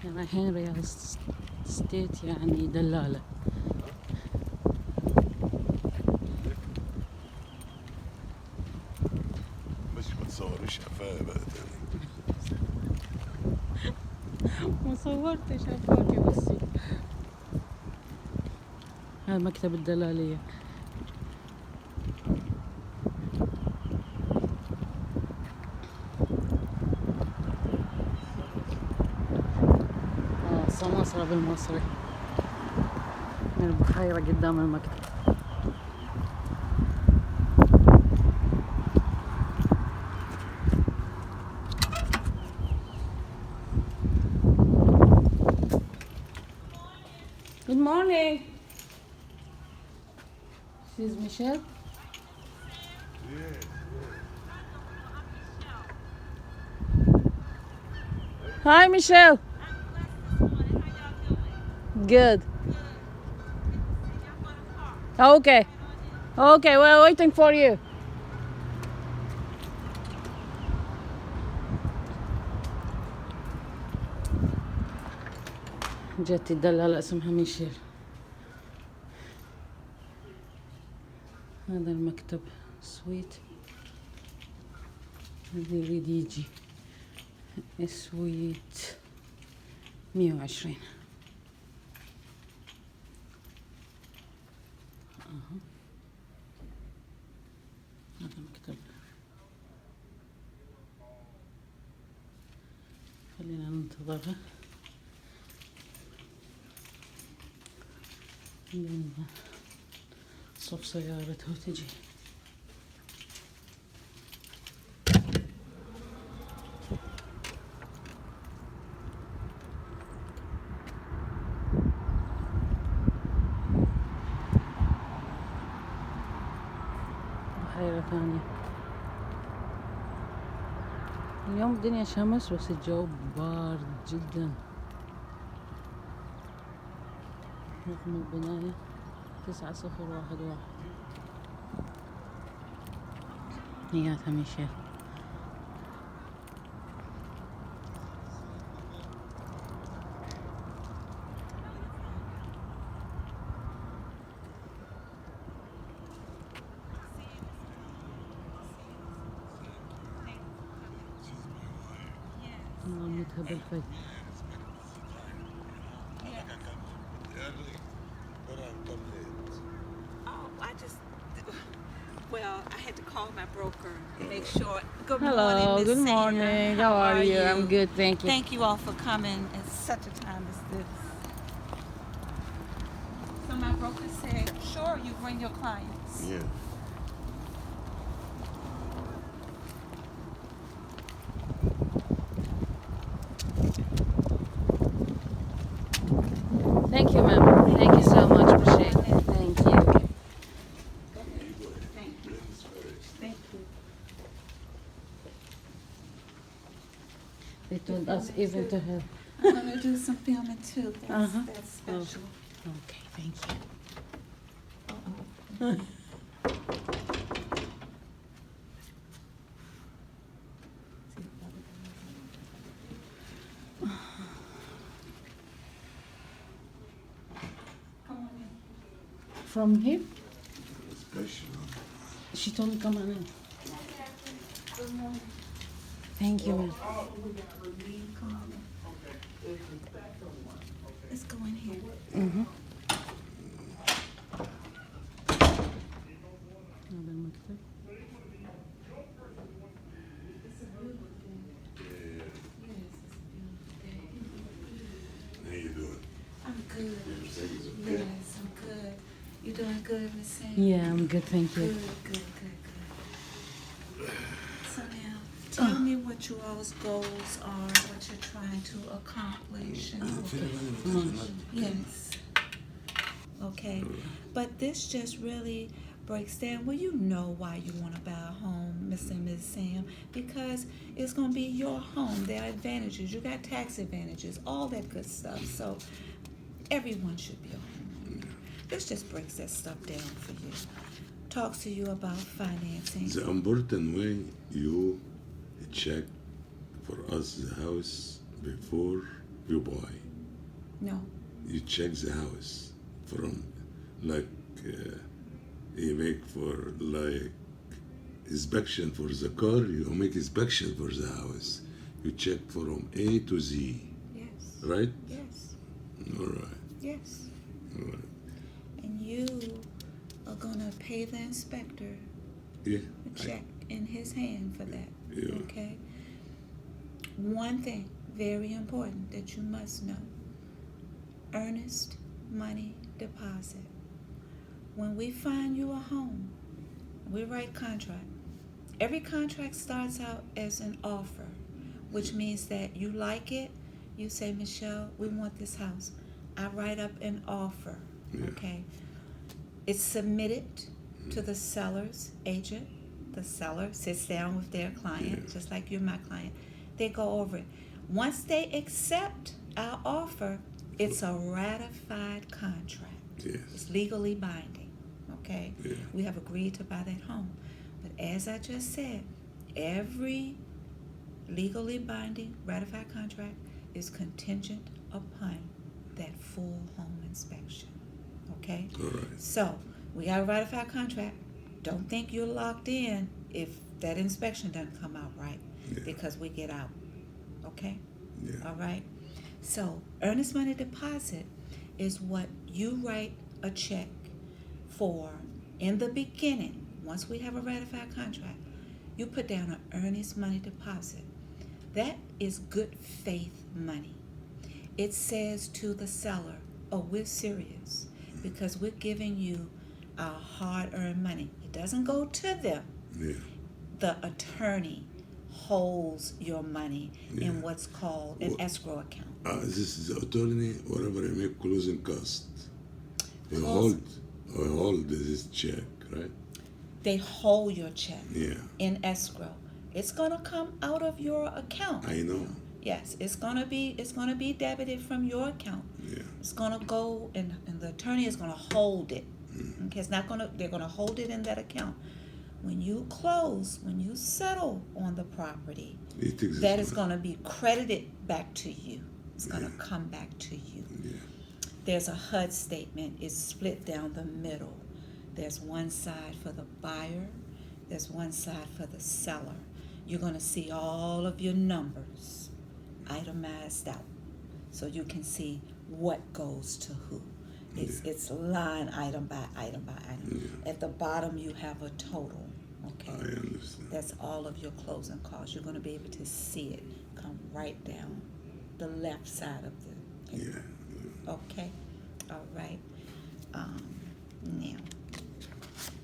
رايحين ريال ستيت يعني دلالة. بس ما تصوريش قفايا بقى تاني. ما صورتش أفاكي بس. هذا مكتب الدلالية. سمسار بالمصري من البحيرة قدام المكتب. Good morning. This is Michelle. Hi, Michelle. Good. Okay. Okay, we're waiting for you. جت الدلالة اسمها ميشيل. هذا المكتب سويت. هذا يريد يجي سويت 120. هذا مكتب. خلينا ننتظرها. صف سيارته وتجي. بحيرة ثانية. اليوم الدنيا شمس بس الجو بارد جدا. رقم البناية 9011. نياتها ميشيل. عمتها بالفي. Well, I had to call my broker and make sure. Good Hello, morning, Miss good Sam. morning. How are you? I'm good, thank you. Thank you all for coming at such a time as this. So my broker said, sure, you bring your clients. Yeah. Thank you, ma'am. Thank you so much. Appreciate it. Thank you. Thank you. Thank you. They told us even to have. I'm going to do some filming too. That's special. Okay, thank you. Come on in. From here? Special. She told me come on in. Good morning. Thank you, ma'am. Come on in. Let's go in here. هذا المكتب. How you doing? I'm good. Yes, I'm good. You doing good, Miss Sam? Yeah, I'm good, thank you. Good. So now, tell me what you all's goals are, what you're trying to accomplish. Yes. Okay. But this just really breaks down. Well, you know why you want to buy a home, Mr. and Ms. Sam, because it's going to be your home. There are advantages. You got tax advantages, all that good stuff. So everyone should be a homeowner. This just breaks that stuff down for you. Talks to you about financing. The important way you check for us the house before you buy. No. You check the house from like you make for like inspection for the car. You make inspection for the house. You check from A to Z, Yes. right? Yes. All right. Yes. All right. And you are gonna pay the inspector Yeah. a check in his hand for that. Yeah. Okay. One thing very important that you must know: earnest money deposit. When we find you a home, we write contract. Every contract starts out as an offer, which means that you like it. You say, Michelle, we want this house. I write up an offer. Yeah. Okay. It's submitted to the seller's agent. The seller sits down with their client, Yeah. just like you're my client. They go over it. Once they accept our offer, it's a ratified contract. Yes. It's legally binding. Okay? Yeah. We have agreed to buy that home. But as I just said, every legally binding ratified contract is contingent upon that full home inspection. Okay? All right. So, we got a ratified contract. Don't think you're locked in if that inspection doesn't come out right, Yeah. because we get out. Okay? Yeah. All right? So, earnest money deposit is what you write a check for in the beginning. Once we have a ratified contract, you put down an earnest money deposit. That is good faith money. It says to the seller, oh, we're serious because we're giving you our hard-earned money. It doesn't go to them. Yeah. The attorney holds your money Yeah. in what's called an Well, escrow account. This is the attorney, whatever I make closing cost. You Close- hold this check, right? They hold your check Yeah. in escrow. It's gonna come out of your account. I know. Yes, it's gonna be debited from your account. Yeah. It's gonna go and the attorney is gonna hold it. Okay, they're gonna hold it in that account. When you close, when you settle on the property, He takes this that is money. gonna be credited back to you. It's gonna Yeah. come back to you. Yeah. There's a HUD statement. It's split down the middle. There's one side for the buyer. There's one side for the seller. You're going to see all of your numbers itemized out so you can see what goes to who. It's line item by item by item. Yeah. At the bottom, you have a total. Okay. I understand. That's all of your closing costs. You're going to be able to see it come right down the left side of the paper. Yeah. Okay, all right. Now,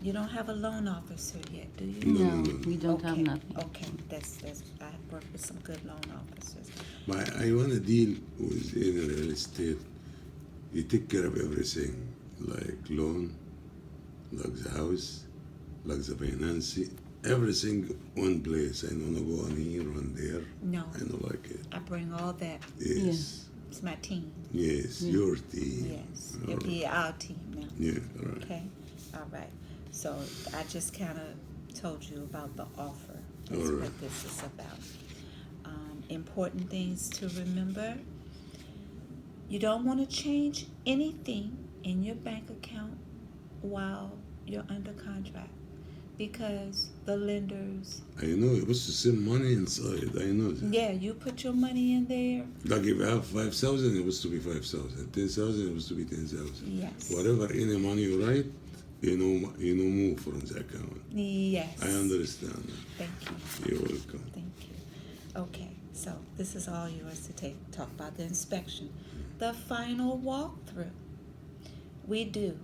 you don't have a loan officer yet, do you? No, No, no, no. we don't have Okay, nothing. Okay, that's I work with some good loan officers. But I want to deal with in real estate. You take care of everything, like loan, like the house, like the financing, everything one place. I don't go on here, on there. No, I don't like it. I bring all that. Yes. It's my team. Yes. Yeah. Your team. Yes, All it'll right. be our team now. Yeah. All right. Okay, all right. So I just kind of told you about the offer. That's All right. what this is about. Important things to remember. You don't want to change anything in your bank account while you're under contract because the lenders, I know you're supposed to send money inside. I know that. yeah, you put your money in there. Like if I have 5,000, it was to be 5,000. 10,000, it was to be 10,000. Yes. Whatever any money you write, you know, move from the account. Yes. I understand that. Thank you. You're welcome. Thank you. Okay, so this is all yours to talk about the inspection. The final walkthrough. We do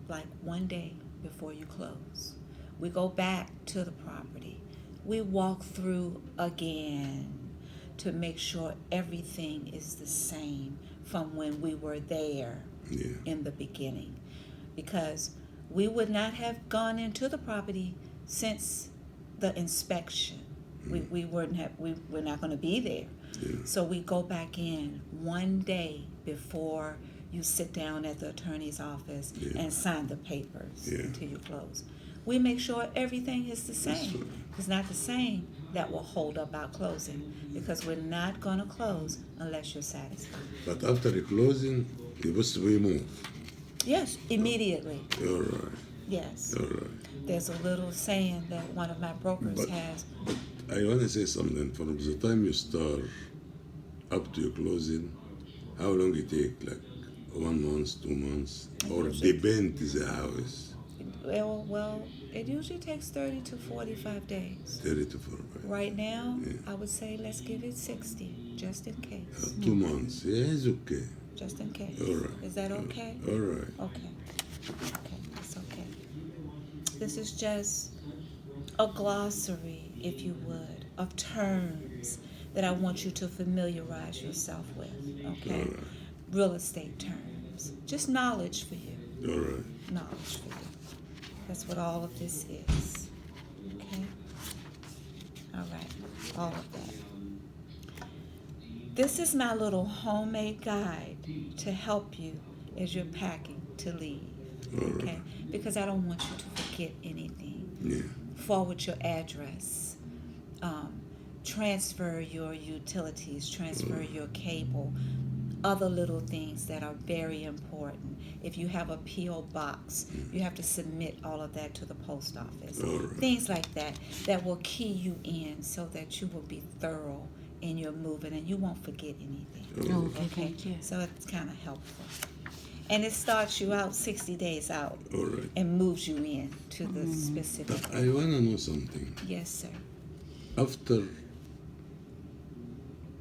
like one day before you close. We go back to the property. We walk through again to make sure everything is the same from when we were there Yeah. in the beginning. Because we would not have gone into the property since the inspection. We we're not going to be there. Yeah. So we go back in one day before you sit down at the attorney's office Yeah. and sign the papers Yeah. until you close. We make sure everything is the That's same. right. If it's not the same, that will hold up our closing, because we're not going to close unless you're satisfied. But after the closing, you're supposed to remove. Yes, immediately. All right. Yes. All right. There's a little saying that one of my brokers But- has. I want to say something. From the time you start up to your closing, how long it take? Like 1 month, 2 months, or Usually- depends the house. Well, it usually takes 30 to 45 days. 30 to 45. Right now, Yeah. I would say let's give it 60, just in case. 2 months. Yeah, it's okay. Just in case. All right. Is that okay? All right. Okay. Okay, that's okay. This is just a glossary, if you would, of terms that I want you to familiarize yourself with, okay? All right. Real estate terms. Just knowledge for you. All right. Knowledge for you. That's what all of this is. Okay? All right. All of that. This is my little homemade guide to help you as you're packing to leave. All Okay? right. Because I don't want you to forget anything. Yeah. Forward your address. Transfer your utilities. Transfer your cable. Other little things that are very important. If you have a P.O. box, you have to submit all of that to the post office. All right. Things like that that will key you in so that you will be thorough in your moving and you won't forget anything. Oh, okay, thank you. So it's kind of helpful. And it starts you out 60 days out All right. and moves you in to the specific. I want to know something. Yes, sir. After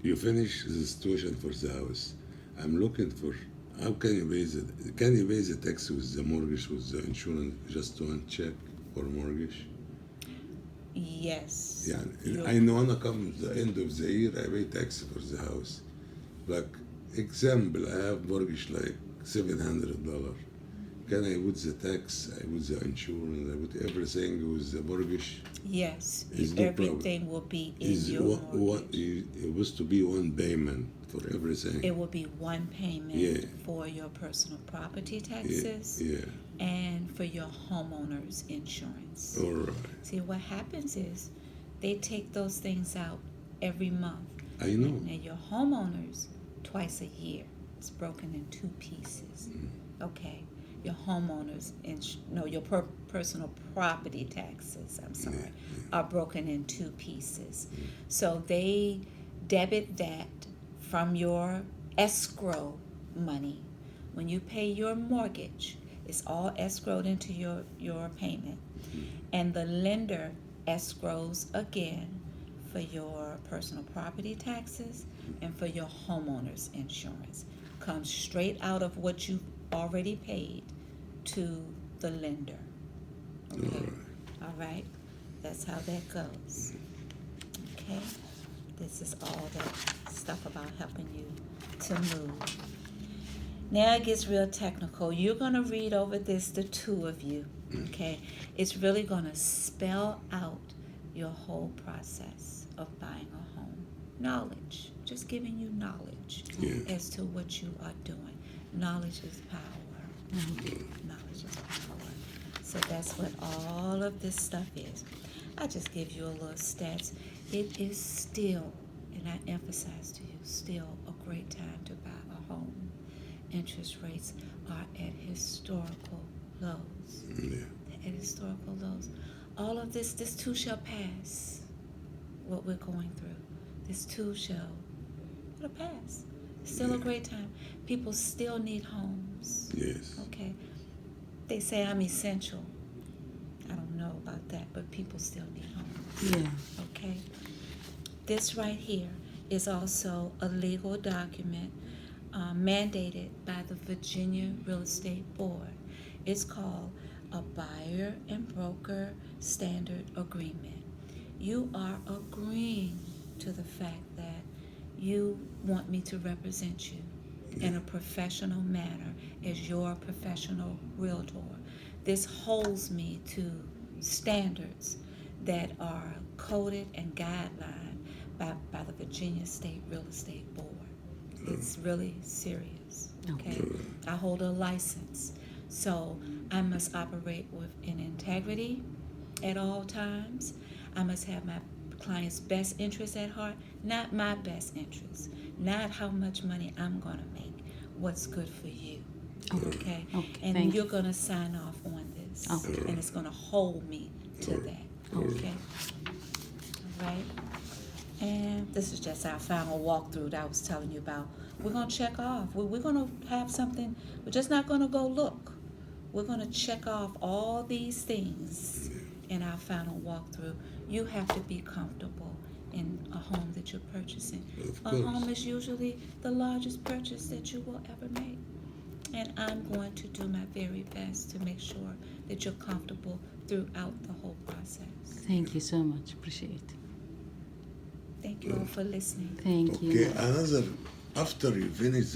you finish the situation for the house, I'm looking for how can you pay the tax with the mortgage, with the insurance, just one check for mortgage? Yes. Yeah, You're- I know when I come the end of the year, I pay tax for the house. Like example, I have mortgage like $700. Can I put the tax? I put the insurance. I put everything with the mortgage. Yes. It's no Everything will be in Is your what mortgage. it was to be one payment for everything. It will be one payment Yeah. for your personal property Yeah, taxes yeah. and for your homeowner's insurance. All right. See, what happens is they take those things out every month. I know. And your homeowners, twice a year, it's broken in 2 pieces. Okay. Your homeowners, your personal property taxes, I'm sorry, are broken in 2 pieces. So they debit that from your escrow money. When you pay your mortgage, it's all escrowed into your payment. And the lender escrows again for your personal property taxes and for your homeowner's insurance. Comes straight out of what you already paid to the lender. Okay? All right? That's how that goes. Okay? This is all that stuff about helping you to move. Now it gets real technical. You're going to read over this, the 2 of you. Okay? It's really going to spell out your whole process of buying a home. Knowledge. Just giving you knowledge Yeah. as to what you are doing. Knowledge is power. Knowledge is power. So that's what all of this stuff is. I just give you a little stats. It is still, and I emphasize to you, still a great time to buy a home. Interest rates are at historical lows. Yeah. At historical lows. All of this too shall pass. What we're going through. This too shall pass. Still a great time. People still need homes. Yes. Okay. They say I'm essential. I don't know about that, but people still need homes. Yeah. Okay. This right here is also a legal document mandated by the Virginia Real Estate Board. It's called a buyer and broker standard agreement. You are agreeing to the fact that you want me to represent you in a professional manner as your professional realtor. This holds me to standards that are coded and guidelined by the Virginia State Real Estate Board. It's really serious. Okay, I hold a license, so I must operate with an integrity at all times. I must have my client's best interest at heart, not my best interest, not how much money I'm going to make, what's good for you. Okay? And thank you're going to sign off on this. Okay. And it's going to hold me to that. Okay? All right? And this is just our final walkthrough that I was telling you about. We're going to check off. We're going to have something. We're just not going to go look. We're going to check off all these things in our final walkthrough. You have to be comfortable in a home that you're purchasing. A home is usually the largest purchase that you will ever make. And I'm going to do my very best to make sure that you're comfortable throughout the whole process. Thank you so much. Appreciate it. Thank you all for listening. Thank you. Okay, another, after you finish